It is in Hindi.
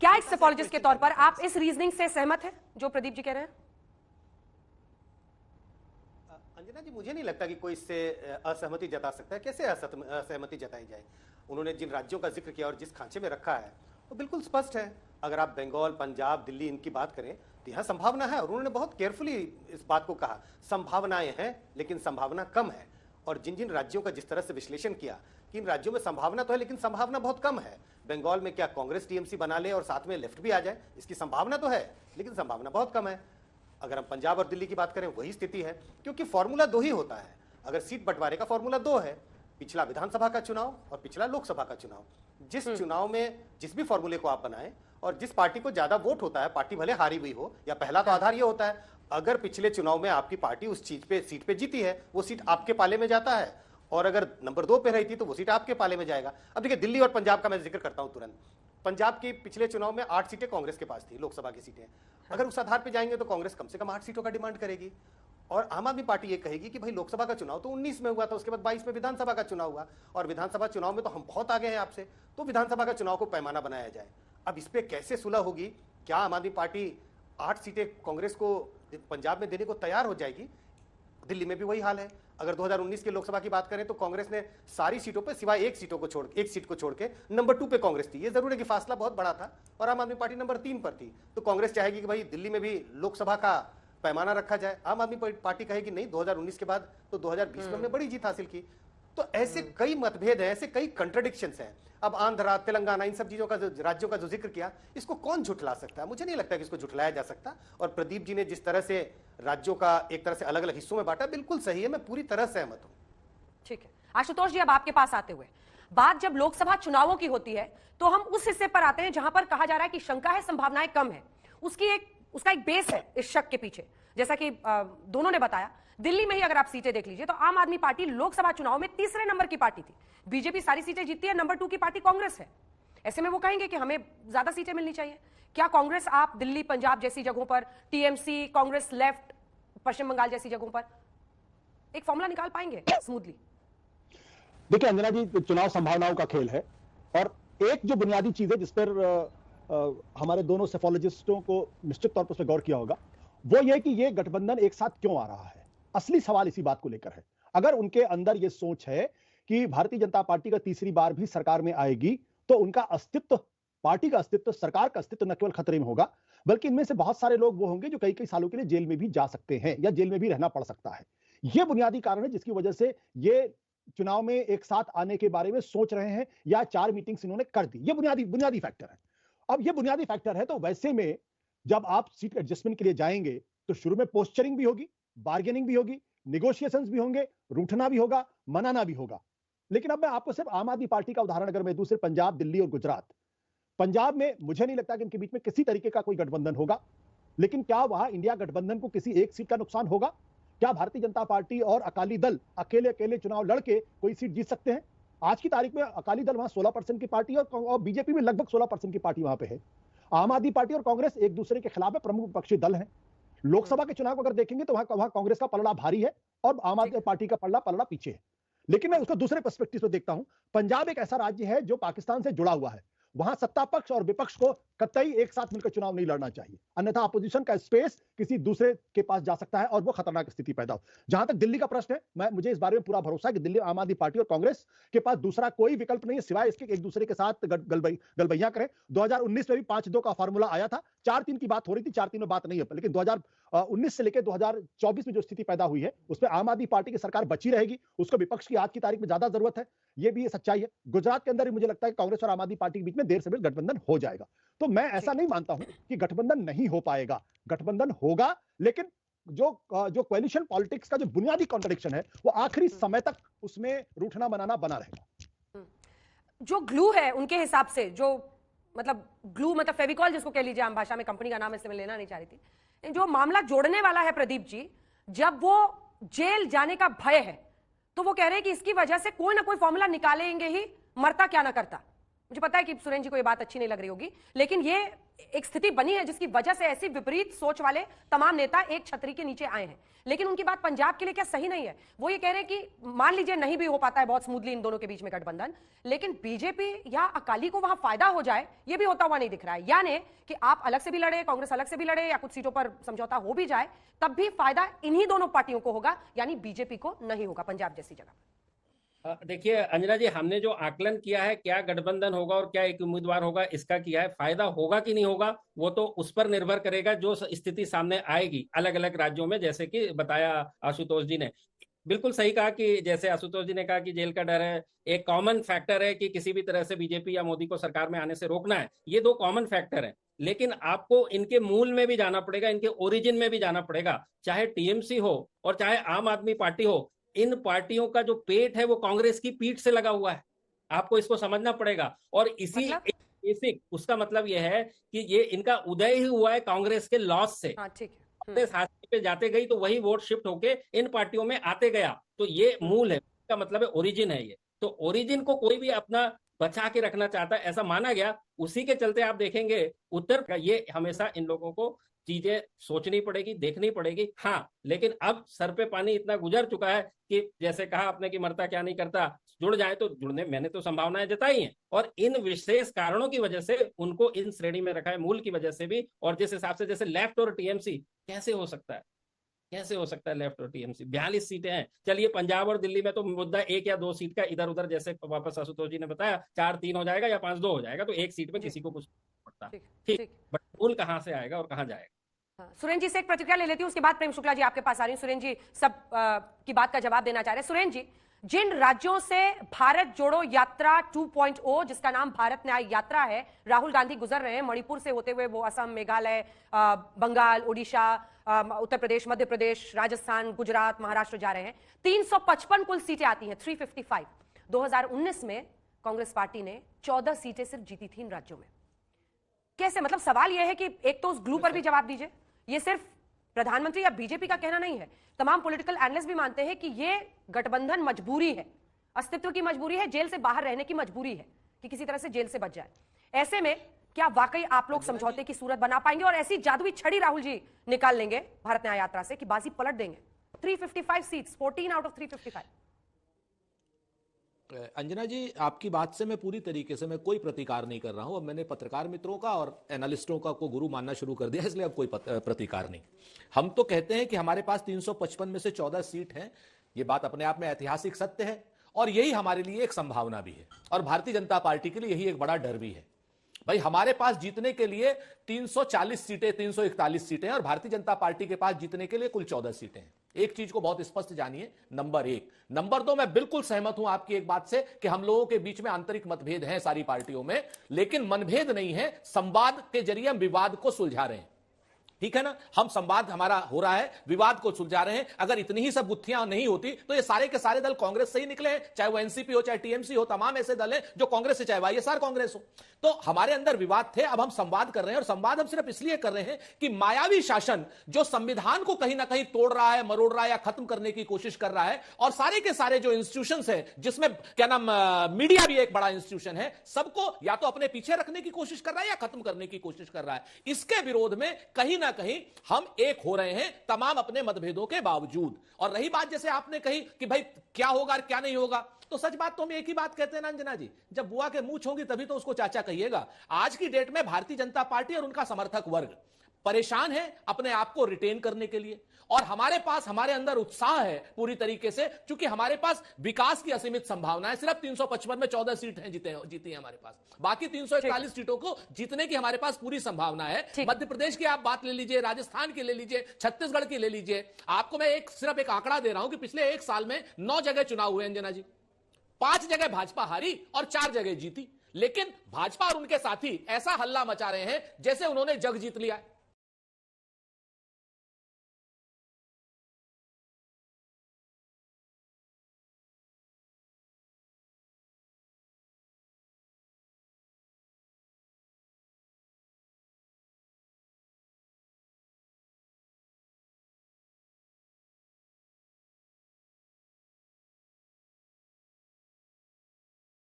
क्या एक सेफोलॉजिस्ट के तौर पर आप इस रीजनिंग से सहमत हैं जो प्रदीप जी कह रहे हैं? अंजना जी, मुझे नहीं लगता कि कोई इससे असहमति जता सकता है। कैसे असहमति जताई जाए? उन्होंने जिन राज्यों का जिक्र किया और जिस खांचे में रखा है वो बिल्कुल स्पष्ट है। अगर आप बंगाल, पंजाब, दिल्ली इनकी बात करें तो यहाँ संभावना है, और उन्होंने बहुत केयरफुली इस बात को कहा, संभावनाएं हैं लेकिन संभावना कम है। और जिन जिन राज्यों का जिस तरह से विश्लेषण किया कि इन राज्यों में संभावना तो है लेकिन संभावना बहुत कम है। बंगाल में क्या कांग्रेस टीएमसी बना ले और साथ में लेफ्ट भी आ जाए, इसकी संभावना तो है लेकिन संभावना बहुत कम है। अगर हम पंजाब और दिल्ली की बात करें वही स्थिति है, क्योंकि फॉर्मूला दो ही होता है। अगर सीट बंटवारे का फॉर्मूला दो है, पिछला विधानसभा का चुनाव और पिछला लोकसभा का चुनाव। जिस चुनाव में जिस भी फॉर्मूले को आप बनाएं और जिस पार्टी को ज्यादा वोट होता है, पार्टी भले हारी हुई हो, या पहला तो आधार ये होता है अगर पिछले चुनाव में आपकी पार्टी उस सीट पे जीती है, वो सीट आपके पाले में जाता है, और अगर नंबर 2 पे रही थी तो वो सीट आपके पाले में जाएगा। अब देखिए, दिल्ली और पंजाब का मैं जिक्र करता हूं तुरंत। पंजाब की पिछले चुनाव में 8 सीटें कांग्रेस के पास थी, लोकसभा की सीटें। अगर उस आधार पे जाएंगे तो कांग्रेस कम से कम 8 सीटों का डिमांड करेगी, और आम आदमी पार्टी ये कहेगी कि भाई लोकसभा का चुनाव तो 19 में हुआ था, उसके बाद 22 में विधानसभा का चुनाव हुआ, और विधानसभा चुनाव में तो हम बहुत आगे हैं आपसे, तो विधानसभा का चुनाव को पैमाना बनाया जाए। अब इस पे कैसे सुलह होगी? क्या आम आदमी पार्टी 8 सीटें कांग्रेस को पंजाब में देने को तैयार हो जाएगी? दिल्ली में भी वही हाल है। अगर 2019 के लोकसभा की बात करें तो कांग्रेस ने सारी सीटों पर सिवाय एक सीट को छोड़ के नंबर 2 पे कांग्रेस थी। ये जरूर है कि फासला बहुत बड़ा था, और आम आदमी पार्टी नंबर 3 पर थी। तो कांग्रेस चाहेगी कि भाई दिल्ली में भी लोकसभा का पैमाना रखा जाए। आम आदमी पार्टी कहेगी नहीं, 2019 के बाद तो 2020 में हमने बड़ी जीत हासिल की। तो ऐसे कई मतभेद हैं, ऐसे कई कंट्राडिक्शंस हैं। अब आंध्रा, तेलंगाना, इन सब चीजों का राज्यों का जो जिक्र किया, इसको कौन झुठला सकता है? मुझे नहीं लगता कि इसको झुठलाया जा सकता। और प्रदीप जी ने जिस तरह से राज्यों का एक तरह से अलग अलग हिस्सों में बांटा, बिल्कुल सही है, मैं पूरी तरह सहमत हूं। ठीक है आशुतोष जी, अब आपके पास आते हुए, बात जब लोकसभा चुनावों की होती है तो हम उस हिस्से पर आते हैं जहां पर कहा जा रहा है कि शंका है, संभावनाएं कम है। उसका एक बेस है इस शक के पीछे। जैसा कि दोनों ने बताया, दिल्ली में ही अगर आप सीटें देख लीजिए तो आम आदमी पार्टी लोकसभा चुनाव में तीसरे नंबर की पार्टी थी। बीजेपी सारी सीटें जीतती है, नंबर 2 की पार्टी कांग्रेस है। ऐसे में वो कहेंगे कि हमें ज्यादा सीटें मिलनी चाहिए। क्या कांग्रेस, आप दिल्ली, पंजाब जैसी जगहों पर, टीएमसी, कांग्रेस लेफ्ट, पश्चिम बंगाल जैसी जगहों पर एक फॉर्मूला निकाल पाएंगे स्मूथली? देखिए अंजना जी, चुनाव संभावनाओं का खेल है, और एक जो बुनियादी चीज है जिस पर हमारे दोनों सेफोलॉजिस्टों को निश्चित तौर पर उस पर गौर किया होगा, वो ये कि ये गठबंधन एक साथ क्यों आ रहा है। असली सवाल इसी बात को लेकर है। अगर उनके अंदर ये सोच है कि भारतीय जनता पार्टी का तीसरी बार भी सरकार में आएगी, तो उनका अस्तित्व, पार्टी का अस्तित्व, सरकार का अस्तित्व न केवल खतरे में होगा, बल्कि इनमें से बहुत सारे लोग वो होंगे जो कई कई सालों के लिए जेल में भी जा सकते हैं या जेल में भी रहना पड़ सकता है। यह बुनियादी कारण है जिसकी वजह से ये चुनाव में एक साथ आने के बारे में सोच रहे हैं, या 4 मीटिंग्स इन्होंने कर दी। ये बुनियादी फैक्टर है। अब ये बुनियादी फैक्टर है, तो वैसे में जब आप सीट एडजस्टमेंट के लिए जाएंगे तो शुरू में पोस्चरिंग भी होगी, बार्गेनिंग भी होगी, निगोशिएशंस भी होंगे, रूठना भी होगा, मनाना भी होगा। लेकिन अब मैं आपको सिर्फ आम आदमी पार्टी का उदाहरण अगर मैं दूं, सिर्फ पंजाब, दिल्ली और गुजरात। पंजाब में मुझे नहीं लगता कि इनके बीच में किसी तरीके का कोई गठबंधन होगा, लेकिन क्या वहां इंडिया गठबंधन को किसी एक सीट का नुकसान होगा? क्या भारतीय जनता पार्टी और अकाली दल अकेले अकेले चुनाव लड़के कोई सीट जीत सकते हैं? आज की तारीख में अकाली दल वहां 16% की पार्टी और बीजेपी में लगभग 16% की पार्टी वहां पे है। आम आदमी पार्टी और कांग्रेस एक दूसरे के खिलाफ प्रमुख विपक्षी दल हैं। लोकसभा के चुनाव को अगर देखेंगे तो वहां कांग्रेस का पलड़ा भारी है और आम आदमी पार्टी का पलड़ा पीछे है। लेकिन मैं उसको दूसरे पर्सपेक्टिव से देखता हूं। पंजाब एक ऐसा राज्य है जो पाकिस्तान से जुड़ा हुआ है। वहां सत्ता पक्ष और विपक्ष को कतई एक साथ मिलकर चुनाव नहीं लड़ना चाहिए, अन्यथा अपोजिशन का स्पेस किसी दूसरे के पास जा सकता है और वो खतरनाक स्थिति पैदा हो। जहां तक दिल्ली का प्रश्न है, मुझे इस बारे में पूरा भरोसा है कि दिल्ली आम आदमी पार्टी और कांग्रेस के पास दूसरा कोई विकल्प नहीं है सिवाय इसके एक दूसरे के साथ गलबैया करें। 2019 में भी 5-2 का फॉर्मूला आया था, 4-3 की बात हो रही थी, 4-3 में बात नहीं है, लेकिन 2019 से लेकर 2024 में जो स्थिति पैदा हुई है उसमें आम आदमी पार्टी की सरकार बची रहेगी, उसको विपक्ष की आज की तारीख में ज्यादा जरूरत है। ये भी सच्चाई है। गुजरात के अंदर मुझे लगता है कि कांग्रेस और आम आदमी पार्टी के बीच में देर से देर गठबंधन हो जाएगा। तो मैं ऐसा नहीं मानता हूं कि गठबंधन नहीं हो पाएगा, गठबंधन होगा, लेकिन जो कोएलिशन पॉलिटिक्स का जो बुनियादी कॉन्ट्रडिक्शन है वो आखिरी समय तक उसमें रूठना बनाना बना रहेगा। जो ग्लू है उनके हिसाब से, जो मतलब ग्लू मतलब फेविकॉल जिसको कह लीजिए आम भाषा में, कंपनी का नाम इसलिए मैं लेना नहीं चाह रही थी, जो मामला जोड़ने वाला है प्रदीप जी, जब वो जेल जाने का भय है तो वो कह रहे हैं कि इसकी वजह से कोई ना कोई फॉर्मूला निकालेंगे ही, मरता क्या ना करता। मुझे पता है कि सुरेन जी को ये बात अच्छी नहीं लग रही होगी, लेकिन ये एक स्थिति बनी है जिसकी वजह से ऐसी विपरीत सोच वाले तमाम नेता एक छतरी के नीचे आए हैं। लेकिन उनकी बात पंजाब के लिए क्या सही नहीं है? वो ये कह रहे हैं कि मान लीजिए नहीं भी हो पाता है बहुत स्मूथली इन दोनों के बीच में गठबंधन, लेकिन बीजेपी या अकाली को वहां फायदा हो जाए, ये भी होता हुआ नहीं दिख रहा है। यानी कि आप अलग से भी लड़े, कांग्रेस अलग से भी लड़े, या कुछ सीटों पर समझौता हो भी जाए, तब भी फायदा इन्हीं दोनों पार्टियों को होगा, यानी बीजेपी को नहीं होगा पंजाब जैसी जगह। देखिए अंजना जी, हमने जो आकलन किया है क्या गठबंधन होगा और क्या एक उम्मीदवार होगा, इसका किया है। फायदा होगा कि नहीं होगा वो तो उस पर निर्भर करेगा जो स्थिति सामने आएगी अलग अलग राज्यों में, जैसे कि बताया आशुतोष जी ने। बिल्कुल सही कहा कि जैसे आशुतोष जी ने कहा कि जेल का डर है, एक कॉमन फैक्टर है कि किसी भी तरह से बीजेपी या मोदी को सरकार में आने से रोकना है। ये दो कॉमन फैक्टर है, लेकिन आपको इनके मूल में भी जाना पड़ेगा, इनके ओरिजिन में भी जाना पड़ेगा। चाहे टीएमसी हो और चाहे आम आदमी पार्टी हो, इन पार्टियों का जो पेट है वो कांग्रेस की पीठ से लगा हुआ है। आपको इसको समझना पड़ेगा। और इसी बेसिक उसका मतलब यह है कि ये इनका उदय ही हुआ है कांग्रेस के लॉस से। ठीक है, कांग्रेस हाथ पे जाते गई तो वही वोट शिफ्ट होके इन पार्टियों में आते गया। तो ये मूल है, इसका मतलब है ओरिजिन है ये। तो ओरिजिन को कोई भी अपना बचा के रखना चाहता है, ऐसा माना गया। उसी के चलते आप देखेंगे उत्तर का ये हमेशा इन लोगों को चीजें सोचनी पड़ेगी, देखनी पड़ेगी। हाँ, लेकिन अब सर पे पानी इतना गुजर चुका है कि जैसे कहा आपने कि मरता क्या नहीं करता, जुड़ जाए तो जुड़ने, मैंने तो संभावनाएं जताई हैं। और इन विशेष कारणों की वजह से उनको इन श्रेणी में रखा है, मूल की वजह से भी। और जिस हिसाब से जैसे लेफ्ट और टीएमसी कैसे हो सकता है, कैसे हो सकता है लेफ्ट और टीएमसी? 42 सीटें हैं। चलिए पंजाब और दिल्ली में तो मुद्दा 1 या 2 सीट का इधर उधर, जैसे वापस आशुतोष जी ने बताया 4-3 हो जाएगा या 5-2 हो जाएगा, तो एक सीट में किसी को कुछ पड़ता। ठीक, बट मूल कहां से आएगा और कहां जाएगा? सुरेन जी से एक प्रतिक्रिया ले लेती हूं, उसके बाद प्रेम शुक्ला जी आपके पास आ रही हूं। सुरेन जी सब की बात का जवाब देना चाह रहे हैं। सुरेन जी, जिन राज्यों से भारत जोड़ो यात्रा 2.0 जिसका नाम भारत न्याय यात्रा है, राहुल गांधी गुजर रहे हैं, मणिपुर से होते हुए वो असम, मेघालय, बंगाल, उड़ीसा, उत्तर प्रदेश, मध्य प्रदेश, राजस्थान, गुजरात, महाराष्ट्र जा रहे हैं। 355 कुल सीटें आती हैं, 355। 2019 में कांग्रेस पार्टी ने 14 सीटें सिर्फ जीती थी इन राज्यों में। कैसे? मतलब सवाल यह है कि एक तो उस ग्लू पर भी जवाब दीजिए, ये सिर्फ प्रधानमंत्री या बीजेपी का कहना नहीं है, तमाम पॉलिटिकल एनालिस्ट भी मानते हैं कि ये गठबंधन मजबूरी है, अस्तित्व की मजबूरी है, जेल से बाहर रहने की मजबूरी है कि किसी तरह से जेल से बच जाए। ऐसे में क्या वाकई आप लोग समझौते की सूरत बना पाएंगे और ऐसी जादुई छड़ी राहुल जी निकाल लेंगे भारत न्याय यात्रा से कि बाजी पलट देंगे? 355 सीट्स, 14 आउट ऑफ 355। अंजना जी, आपकी बात से मैं पूरी तरीके से मैं कोई प्रतिकार नहीं कर रहा हूं। अब मैंने पत्रकार मित्रों का और एनालिस्टों का को गुरु मानना शुरू कर दिया, इसलिए अब कोई प्रतिकार नहीं। हम तो कहते हैं कि हमारे पास 355 में से 14 सीट हैं। ये बात अपने आप में ऐतिहासिक सत्य है और यही हमारे लिए एक संभावना भी है और भारतीय जनता पार्टी के लिए यही एक बड़ा डर भी है। भाई, हमारे पास जीतने के लिए 340 सीटें, 341 सीटें और भारतीय जनता पार्टी के पास जीतने के लिए कुल 14 सीटें हैं। एक चीज को बहुत स्पष्ट जानिए, नंबर 1। नंबर 2, मैं बिल्कुल सहमत हूं आपकी एक बात से कि हम लोगों के बीच में आंतरिक मतभेद हैं सारी पार्टियों में, लेकिन मनभेद नहीं है। संवाद के जरिए हम विवाद को सुलझा रहे हैं, ठीक है ना? हम संवाद हमारा हो रहा है, विवाद को सुलझा रहे हैं। अगर इतनी ही सब गुत्थियां नहीं होती तो ये सारे के सारे दल कांग्रेस से ही निकले हैं, चाहे वो एनसीपी हो, चाहे टीएमसी हो, तमाम ऐसे दल हैं जो कांग्रेस से, चाहे वाईएसआर कांग्रेस हो। तो हमारे अंदर विवाद थे, अब हम संवाद कर रहे हैं और संवाद हम सिर्फ इसलिए कर रहे हैं कि मायावी शासन जो संविधान को कहीं ना कहीं तोड़ रहा है, मरोड़ रहा है या खत्म करने की कोशिश कर रहा है, और सारे के सारे जो इंस्टीट्यूशंस हैं, जिसमें क्या नाम मीडिया भी एक बड़ा इंस्टीट्यूशन है, सबको या तो अपने पीछे रखने की कोशिश कर रहा है या खत्म करने की कोशिश कर रहा है। इसके विरोध में कहीं ना कहीं हम एक हो रहे हैं, तमाम अपने मतभेदों के बावजूद। और रही बात जैसे आपने कही कि भाई क्या होगा क्या नहीं होगा, तो सच बात तो हम एक ही बात कहते हैं ना अंजना जी, जब बुआ के मूंछ होगी तभी तो उसको चाचा कहिएगा। आज की डेट में भारतीय जनता पार्टी और उनका समर्थक वर्ग परेशान है अपने आप को रिटेन करने के लिए, और हमारे पास, हमारे अंदर उत्साह है पूरी तरीके से, क्योंकि हमारे पास विकास की असीमित संभावना है। सिर्फ 355 में 14 सीट हैं जीती है हमारे पास, बाकी 341 सीटों को जीतने की हमारे पास पूरी संभावना है। मध्य प्रदेश की आप बात ले लीजिए, राजस्थान की ले लीजिए, छत्तीसगढ़ की ले लीजिए। आपको मैं सिर्फ एक आंकड़ा दे रहा हूं कि पिछले 1 साल में 9 जगह चुनाव हुए अंजना जी, 5 जगह भाजपा हारी और 4 जगह जीती। लेकिन भाजपा और उनके साथी ऐसा हल्ला मचा रहे हैं जैसे उन्होंने जग जीत लिया है।